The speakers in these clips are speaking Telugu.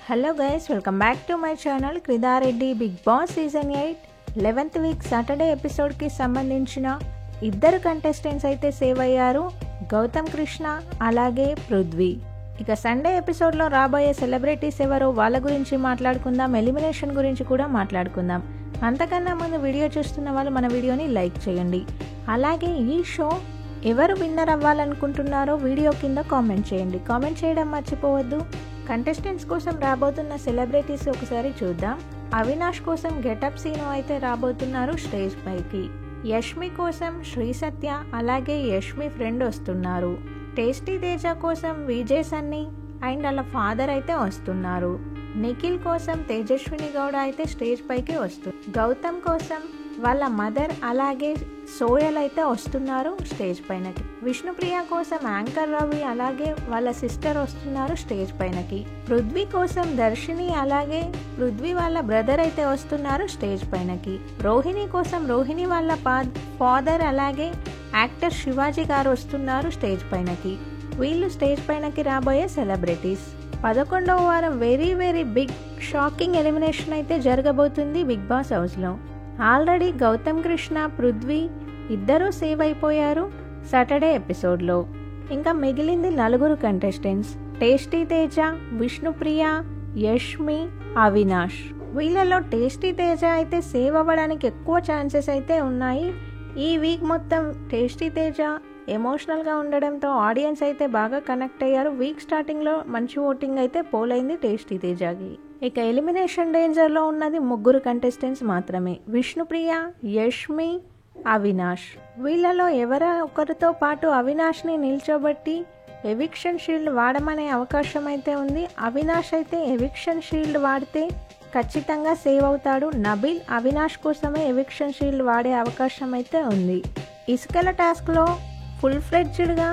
Hello guys, welcome back to my channel Kridareddy. Bigg Boss season 8 11th week Saturday ఎపిసోడ్కి సంబంధించిన ఇద్దరు కంటెస్టెంట్స్ అయితే సేవ్ అయ్యారు, గౌతమ్ కృష్ణ అలాగే పృథ్వీ. ఇక సండే ఎపిసోడ్లో రాబోయే సెలబ్రిటీస్ ఎవరో వాళ్ళ గురించి మాట్లాడుకుందాం, ఎలిమినేషన్ గురించి కూడా మాట్లాడుకుందాం. అంతకన్నా ముందు వీడియో చూస్తున్న వాళ్ళు మన వీడియోని లైక్ చేయండి. అలాగే ఈ షో ఎవరు విన్నర్ అవ్వాలనుకుంటున్నారో వీడియో కింద కామెంట్ చేయండి. కామెంట్ చేయడం మర్చిపోవద్దు. కంటెస్టెంట్స్ కోసం రాబోతున్న సెలబ్రిటీస్ ఒకసారి చూద్దాం. అవినాష్ కోసం గెటప్ సీను అయితే రాబోతున్నారు స్టేజ్ పైకి. యష్మి కోసం శ్రీ సత్య అలాగే యష్మి ఫ్రెండ్ వస్తున్నారు. టేస్టీ తేజ కోసం విజయ్ సన్నీ అండ్ వాళ్ళ ఫాదర్ అయితే వస్తున్నారు. నిఖిల్ కోసం తేజస్విని గౌడ అయితే స్టేజ్ పైకి వస్తుంది. గౌతమ్ కోసం వాళ్ళ మదర్ అలాగే సోయల్ అయితే వస్తున్నారు స్టేజ్ పైనకి. విష్ణుప్రియ కోసం యాంకర్ రవి అలాగే వాళ్ళ సిస్టర్ వస్తున్నారు స్టేజ్ పైనకి. పృథ్వీ కోసం దర్శిని అలాగే పృథ్వీ వాళ్ళ బ్రదర్ అయితే వస్తున్నారు స్టేజ్ పైనకి. రోహిణి కోసం రోహిణి వాళ్ళ ఫాదర్ అలాగే యాక్టర్ శివాజీ గారు వస్తున్నారు స్టేజ్ పైనకి. వీళ్ళు స్టేజ్ పైనకి రాబోయే సెలబ్రిటీస్. 11వ వారం వెరీ బిగ్ షాకింగ్ ఎలిమినేషన్ అయితే జరగబోతుంది బిగ్ బాస్ హౌస్లో. ఆల్రెడీ గౌతమ్ కృష్ణ పృథ్వీ ఇద్దరూ సేవ్ అయిపోయారు సాటర్డే ఎపిసోడ్లో. ఇంకా మిగిలింది 4 కంటెస్టెంట్స్: టేస్టీ తేజ, విష్ణుప్రియ, యష్మి, అవినాష్. వీళ్ళలో టేస్టీ తేజ అయితే సేవ్ అవ్వడానికి ఎక్కువ ఛాన్సెస్ అయితే ఉన్నాయి. ఈ వీక్ మొత్తం టేస్టీ తేజ ఎమోషనల్గా ఉండడంతో ఆడియన్స్ అయితే బాగా కనెక్ట్ అయ్యారు. వీక్ స్టార్టింగ్లో మంచి ఓటింగ్ అయితే పోలైంది టేస్టీ తేజకి. ఇక ఎలిమినేషన్ డేంజర్లో ఉన్నది 3 కంటెస్టెంట్స్ మాత్రమే: విష్ణుప్రియ, యష్మి, అవినాష్. వీళ్ళలో ఒకరితో పాటు అవినాష్ని నిల్చోబెట్టి ఎవిక్షన్ షీల్డ్ వాడమనే అవకాశం అయితే ఉంది. అవినాష్ అయితే ఎవిక్షన్ షీల్డ్ వాడితే ఖచ్చితంగా సేవ్ అవుతాడు. నబీల్ అవినాష్ కోసమే ఎవిక్షన్ షీల్డ్ వాడే అవకాశం అయితే ఉంది. ఇసుకల టాస్క్లో ఫుల్ ఫ్లెడ్జ్డ్గా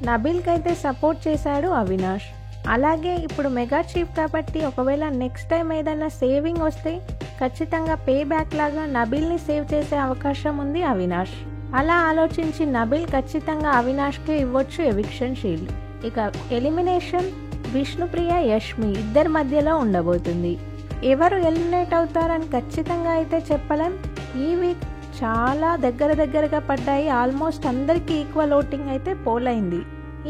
నబీల్కి అయితే సపోర్ట్ చేశాడు అవినాష్. అలాగే ఇప్పుడు మెగా చీఫ్ కాబట్టి ఒకవేళ నెక్స్ట్ టైం ఏదైనా సేవింగ్ వస్తే ఖచ్చితంగా పే బ్యాక్ లాగా నబీల్ని సేవ్ చేసే అవకాశం ఉంది అవినాష్. అలా ఆలోచించి నబీల్ ఖచ్చితంగా అవినాష్కే ఇవ్వచ్చు ఎవిక్షన్ షీల్డ్. ఇక ఎలిమినేషన్ విష్ణుప్రియ, యష్మి ఇద్దరి మధ్యలో ఉండబోతుంది. ఎవరు ఎలిమినేట్ అవుతారని ఖచ్చితంగా అయితే చెప్పలేం. ఈ వీక్ చాలా దగ్గరగా పడ్డాయి. ఆల్మోస్ట్ అందరికీ ఈక్వల్ ఓటింగ్ అయితే పోలైంది.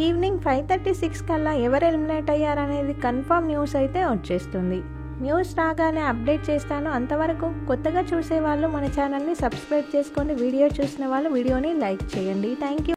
ఈవినింగ్ 5:36 కల్లా ఎవరు ఎలిమినేట్ అయ్యారనేది కన్ఫర్మ్ న్యూస్ అయితే వచ్చేస్తుంది. న్యూస్ రాగానే అప్డేట్ చేస్తాను. అంతవరకు కొత్తగా చూసే వాళ్ళు మన ఛానల్ని సబ్స్క్రైబ్ చేసుకొని, వీడియో చూసిన వాళ్ళు వీడియోని లైక్ చేయండి. Thank you.